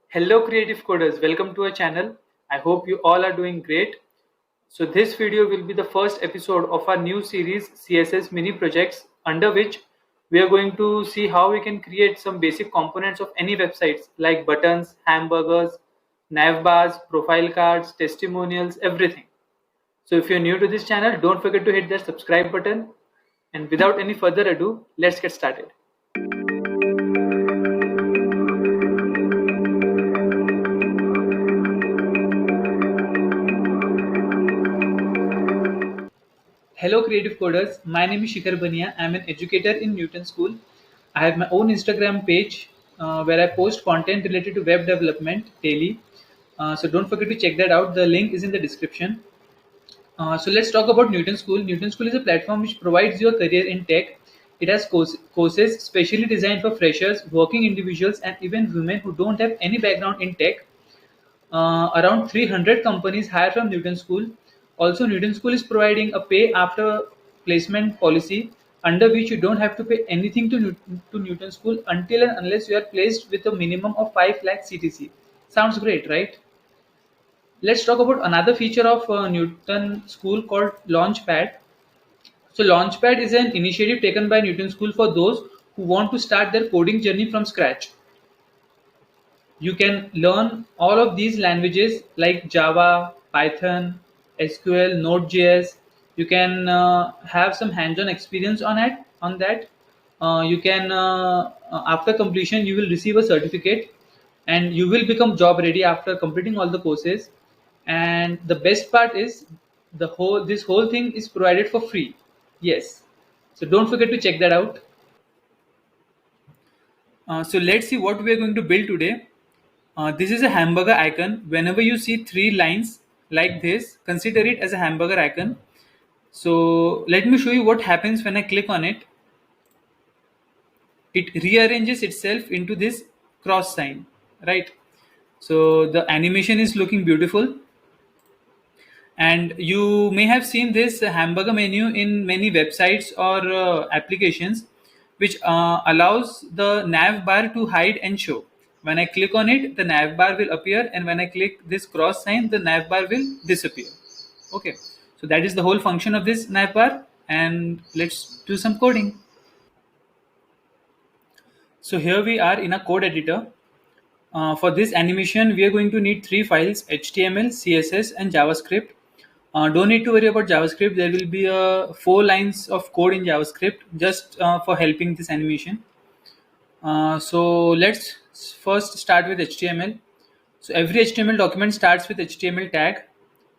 Hello creative coders, welcome to our channel. I hope you all are doing great. So this video will be the first episode of our new series CSS mini projects, under which we are going to see how we can create some basic components of any websites like buttons, hamburgers, nav bars, profile cards, testimonials, everything. So if you're new to this channel, don't forget to hit that subscribe button, and without any further ado, let's get started. Hello creative coders, my name is Shikhar Bania. I'm an educator in Newton School. I have my own Instagram page where I post content related to web development daily. So don't forget to check that out. The link is in the description. So let's talk about Newton School. Newton School is a platform which provides you a career in tech. It has courses specially designed for freshers, working individuals, and even women who don't have any background in tech. Around 300 companies hire from Newton School. Also, Newton School is providing a pay after placement policy under which you don't have to pay anything to Newton School until and unless you are placed with a minimum of 5 lakh CTC. Sounds great, right? Let's talk about another feature of Newton School called Launchpad. So, Launchpad is an initiative taken by Newton School for those who want to start their coding journey from scratch. You can learn all of these languages like Java, Python, SQL, Node.js. You can have some hands-on experience on that. You can after completion you will receive a certificate, and you will become job ready after completing all the courses. And the best part is this whole thing is provided for free. Yes, so don't forget to check that out. So let's see what we are going to build today. This is a hamburger icon. Whenever you see three lines like this, consider it as a hamburger icon. So let me show you what happens when I click on it. It rearranges itself into this cross sign, right? So the animation is looking beautiful, and you may have seen this hamburger menu in many websites or applications, which allows the nav bar to hide and show. When I click on it, the nav bar will appear, and when I click this cross sign, the nav bar will disappear. Okay, so that is the whole function of this nav bar, and let's do some coding. So here we are in a code editor. For this animation, we are going to need three files: HTML, CSS, and JavaScript. Don't need to worry about JavaScript. There will be 4 lines of code in JavaScript just for helping this animation. So let's first start with HTML. So every HTML document starts with HTML tag.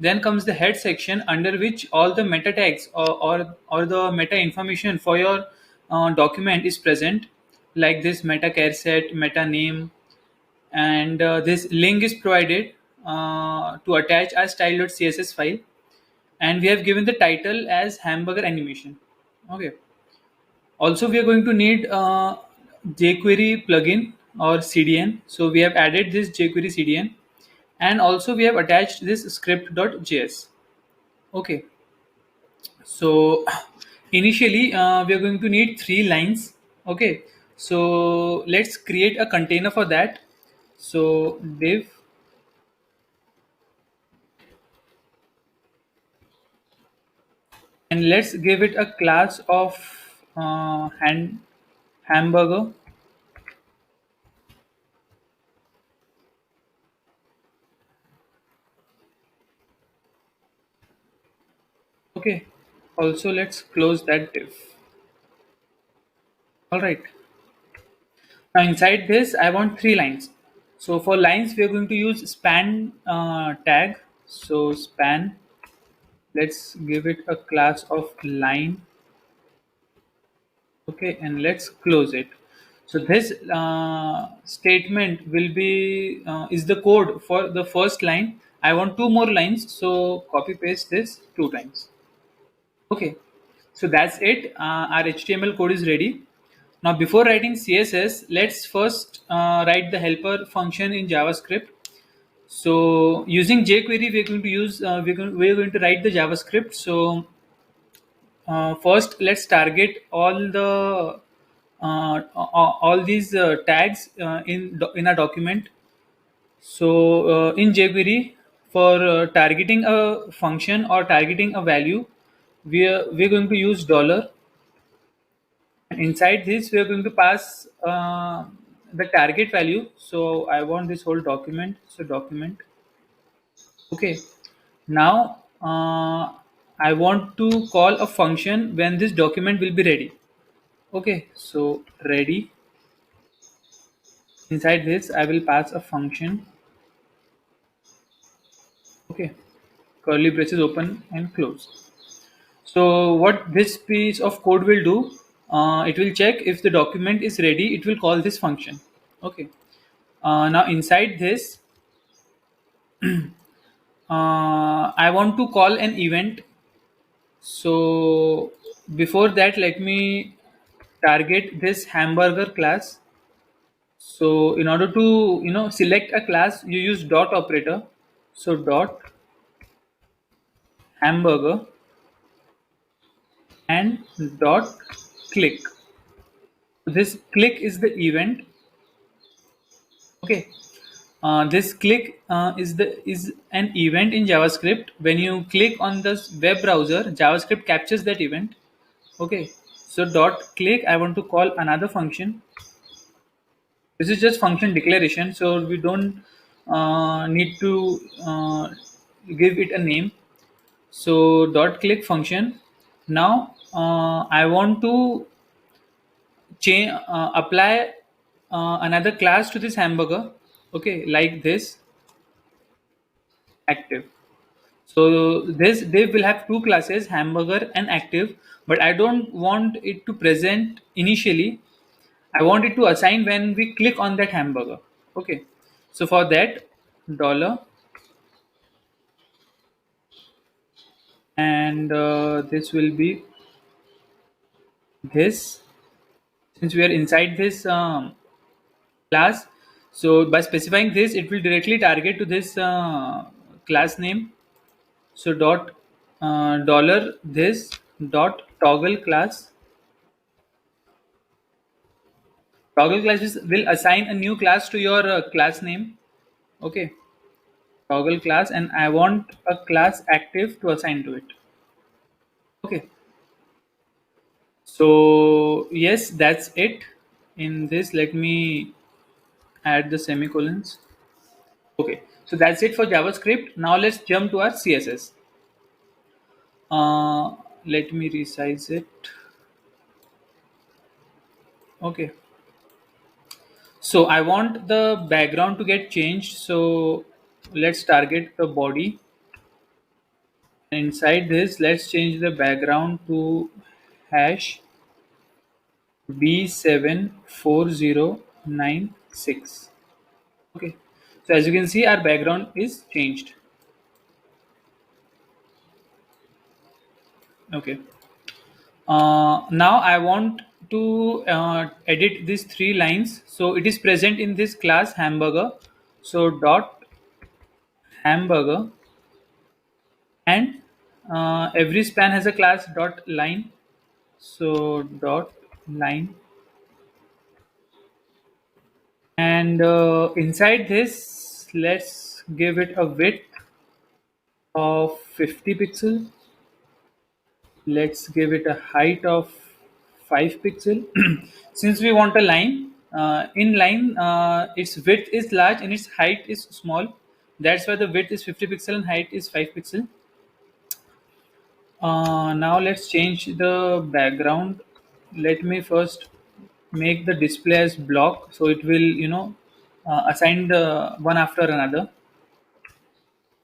Then comes the head section under which all the meta tags or the meta information for your document is present, like this meta care set, meta name, and this link is provided to attach our style.css file, and we have given the title as hamburger animation. Okay, also we are going to need jQuery plugin or CDN, so we have added this jQuery CDN, and also we have attached this script.js. Okay, so initially we are going to need 3 lines. Okay, so let's create a container for that. So div, and let's give it a class of hamburger. Okay, also let's close that div. All right, now inside this I want 3 lines. So for lines we are going to use span tag. So span, let's give it a class of line. Okay, and let's close it. So this statement will be is the code for the first line. I want 2 more lines, so copy paste this 2 times. Okay, so that's it. Our HTML code is ready. Now, before writing CSS, let's first write the helper function in JavaScript. So, using jQuery, we're going to use we're going to write the JavaScript. So, first, let's target all these tags in our document. So in jQuery, for targeting a function or targeting a value, we're going to use dollar. And inside this, we are going to pass the target value. So I want this whole document. So document. Okay. Now I want to call a function when this document will be ready. Okay. So ready. Inside this, I will pass a function. Okay. Curly braces open and close. So what this piece of code will do, it will check if the document is ready. It will call this function. Okay. Now inside this, I want to call an event. So before that, let me target this hamburger class. So in order to select a class, you use dot operator. So dot hamburger and dot click. This click is the event. Okay. This click is an event in JavaScript. When you click on this web browser, JavaScript captures that event. Okay. So dot click, I want to call another function. This is just function declaration, so we don't need to give it a name. So dot click function. Now I want to change apply another class to this hamburger. Okay, like this active. So this div will have two classes, hamburger and active, but I don't want it to present initially. I want it to assign when we click on that hamburger. Okay. So for that, dollar, and this will be this. Since we are inside this class, so by specifying this, it will directly target to this class name. So dot dollar this dot toggle class. Toggle classes will assign a new class to your class name. Okay, toggle class, and I want a class active to assign to it. Okay, so yes, that's it. In this, let me add the semicolons. Okay, so that's it for JavaScript. Now let's jump to our CSS. Let me resize it. Okay, so I want the background to get changed. So let's target the body. Inside this, let's change the background to hash B74096. Okay, so as you can see, our background is changed. Okay, now I want to edit these three lines. So it is present in this class hamburger. So dot hamburger, and every span has a class dot line. So dot line, and inside this, let's give it a width of 50 pixel. Let's give it a height of 5 pixel. Since we want a line, in line, its width is large and its height is small. That's why the width is 50 pixel and height is 5 pixel. Now let's change the background. Let me first make the display as block, so it will assign the one after another.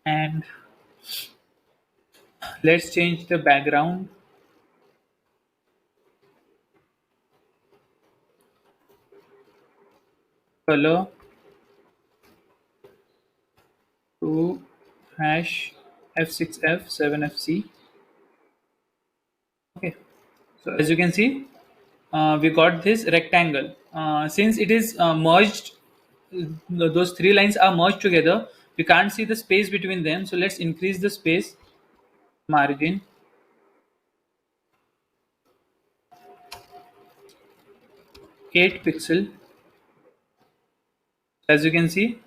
And let's change the background color to hash f6f7fc. Okay, so as you can see, we got this rectangle. Since it is merged, those three lines are merged together, we can't see the space between them. So let's increase the space margin 8 pixel. As you can see,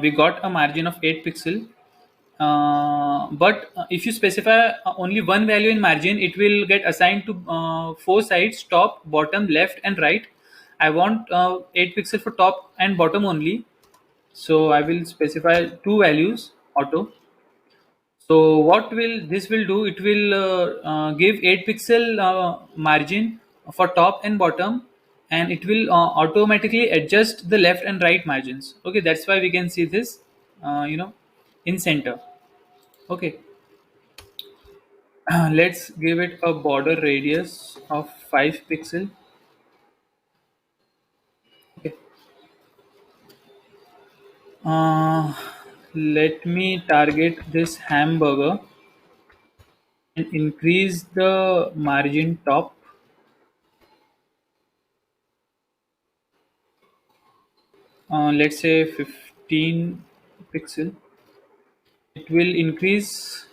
We got a margin of 8 pixel. But if you specify only one value in margin, it will get assigned to four sides: top, bottom, left, and right. I want 8 pixel for top and bottom only, so I will specify two values auto. So what will this will do? It will give 8 pixel margin for top and bottom, and it will automatically adjust the left and right margins. Okay, that's why we can see this, in center. Okay, let's give it a border radius of 5 pixel. Okay, uh, let me target this hamburger and increase the margin top. Let's say 15 pixel. It will increase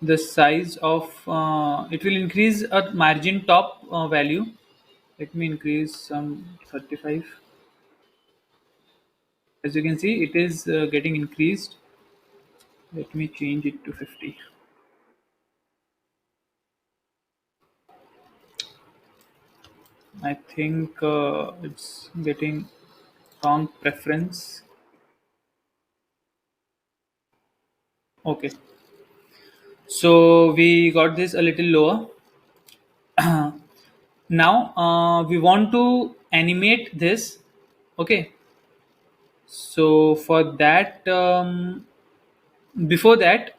the size of, it will increase a margin top value. Let me increase some 35. As you can see, it is getting increased. Let me change it to 50. I think it's getting wrong preference. Okay, so we got this a little lower. Now we want to animate this. Okay, so for that, before that,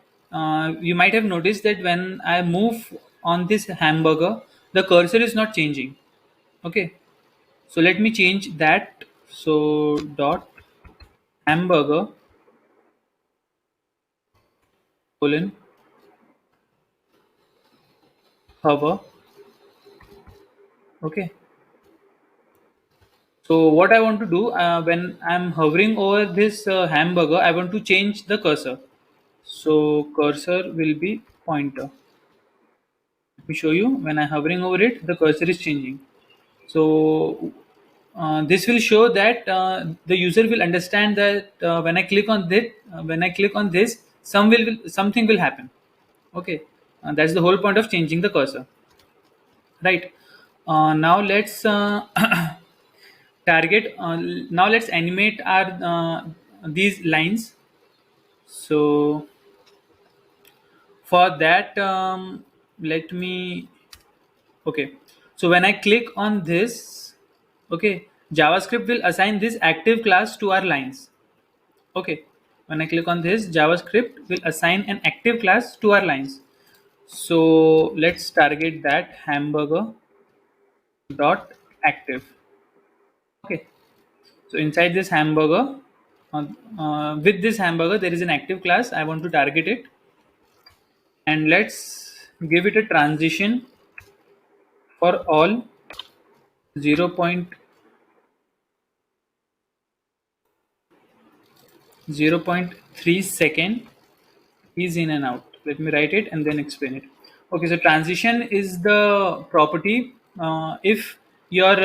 you might have noticed that when I move on this hamburger, the cursor is not changing. Okay, so let me change that. So dot hamburger colon hover. Okay, so what I want to do, when I'm hovering over this hamburger, I want to change the cursor. So cursor will be pointer. Let me show you. When I'm hovering over it, the cursor is changing. So this will show that the user will understand that when I click on this, something will happen. Okay, that's the whole point of changing the cursor, right? Now let's target. Now let's animate our these lines. So for that, let me. Okay, so when I click on this, okay, JavaScript will assign this active class to our lines. Okay, when I click on this, JavaScript will assign an active class to our lines. So let's target that hamburger dot active. Okay, so inside this hamburger, with this hamburger, there is an active class. I want to target it, and let's give it a transition for all 0.3 second is in and out. Let me write it and then explain it. Okay, so transition is the property. If your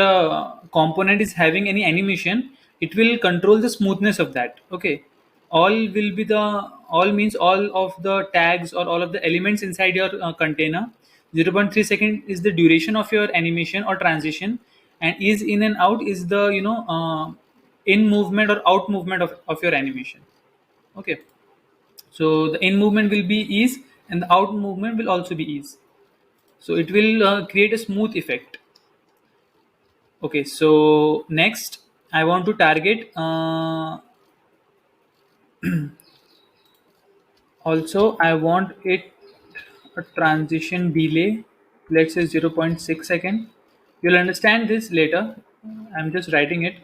component is having any animation, it will control the smoothness of that. Okay, all will be the all means all of the tags or all of the elements inside your container. 0.3 second is the duration of your animation or transition, and is in and out is the in movement or out movement of your animation. Okay, so the in movement will be ease and the out movement will also be ease. So it will create a smooth effect. Okay, so next I want to target also I want it a transition delay, let's say 0.6 second. You'll understand this later. I'm just writing it.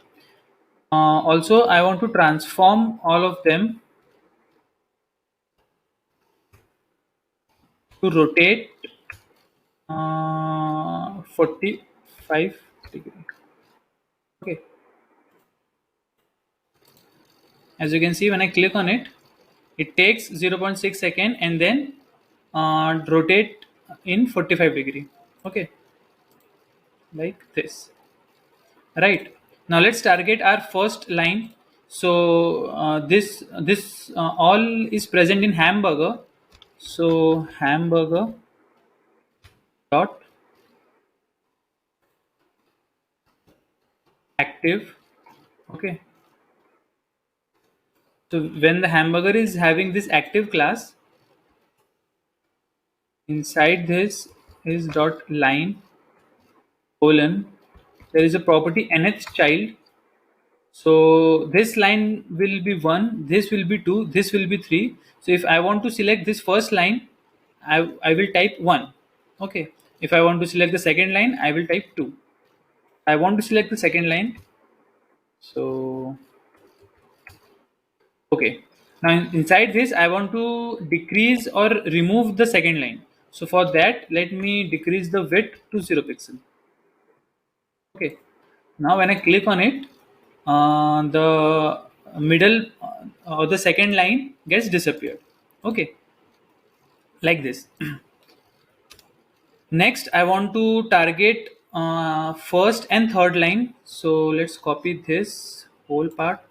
Also I want to transform all of them to rotate 45 degree. Okay, as you can see, when I click on it, it takes 0.6 second and then rotate in 45 degree. Okay, like this. right? Now let's target our first line. So this all is present in hamburger. So hamburger dot active. Okay. So when the hamburger is having this active class, inside this is dot line colon, there is a property nth child. So this line will be 1, this will be 2, this will be 3. So if I want to select this first line, I will type 1. Okay. If I want to select the second line, I will type 2. I want to select the second line. So, okay. Now inside this, I want to decrease or remove the second line. So for that, let me decrease the width to 0 pixel. Okay. Now when I click on it, the middle or the second line gets disappeared. Okay, like this. Next, I want to target first and third line. So let's copy this whole part.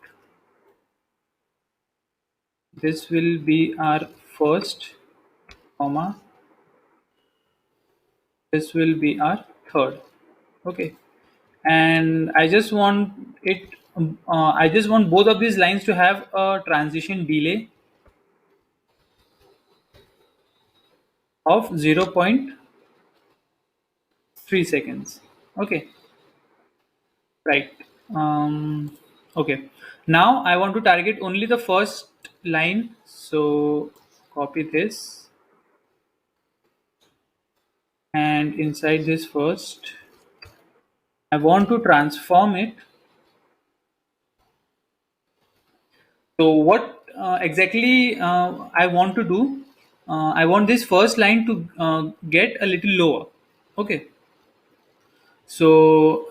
This will be our first comma. This will be our third. Okay, and I just want it. I just want both of these lines to have a transition delay of 0.3 seconds. Okay, right. Okay, now I want to target only the first line. So copy this, and inside this first, I want to transform it. So what exactly I want to do? I want this first line to get a little lower. Okay. So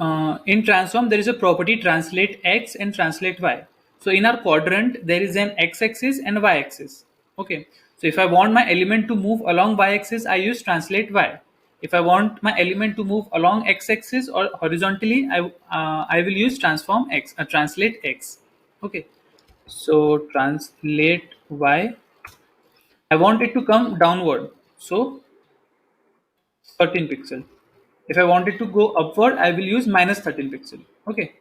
in transform, there is a property translate x and translate y. So in our quadrant, there is an x-axis and y-axis. Okay. So if I want my element to move along y-axis, I use translate y. If I want my element to move along x-axis or horizontally, I will use transform x, translate x. Okay. So translate y. I want it to come downward. So 13 pixel. If I want it to go upward, I will use minus 13 pixel. Okay.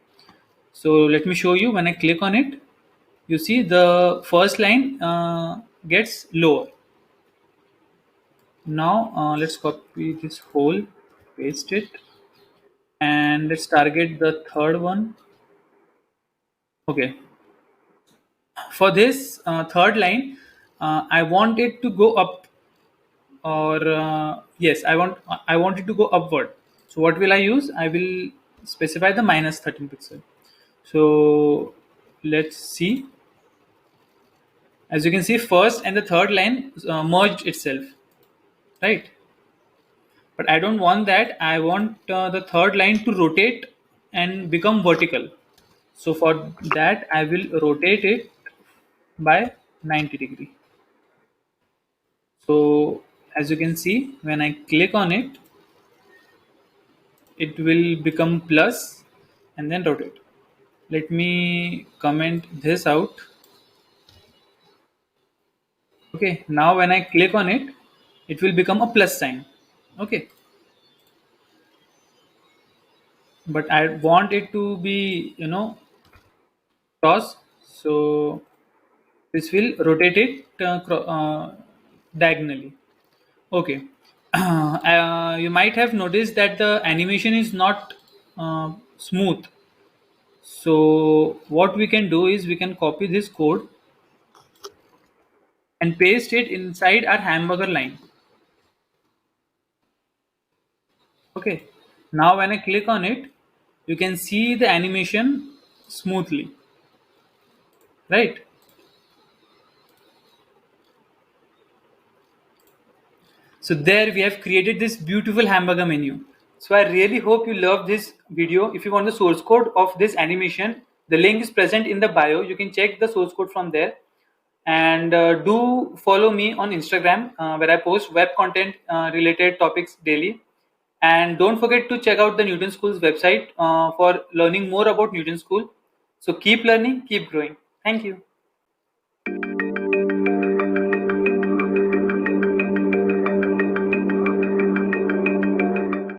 So let me show you. When I click on it, you see the first line gets lower. Now let's copy this whole, paste it, and let's target the third one. Okay. For this third line, I want it to go up, or yes, I want it to go upward. So what will I use? I will specify the minus 13 pixel. So let's see. As you can see, first and the third line merged itself, right? But I don't want that. I want the third line to rotate and become vertical. So for that, I will rotate it by 90 degree. So as you can see, when I click on it, it will become plus and then rotate. Let me comment this out. Okay, now when I click on it, it will become a plus sign. Okay, but I want it to be, cross. So this will rotate it diagonally. Okay. You might have noticed that the animation is not smooth. So what we can do is we can copy this code and paste it inside our hamburger line. Okay. Now when I click on it, you can see the animation smoothly, right? So there we have created this beautiful hamburger menu. So I really hope you love this video. If you want the source code of this animation, the link is present in the bio. You can check the source code from there. And do follow me on Instagram where I post web content related topics daily. And don't forget to check out the Newton School's website for learning more about Newton School. So keep learning, keep growing. Thank you.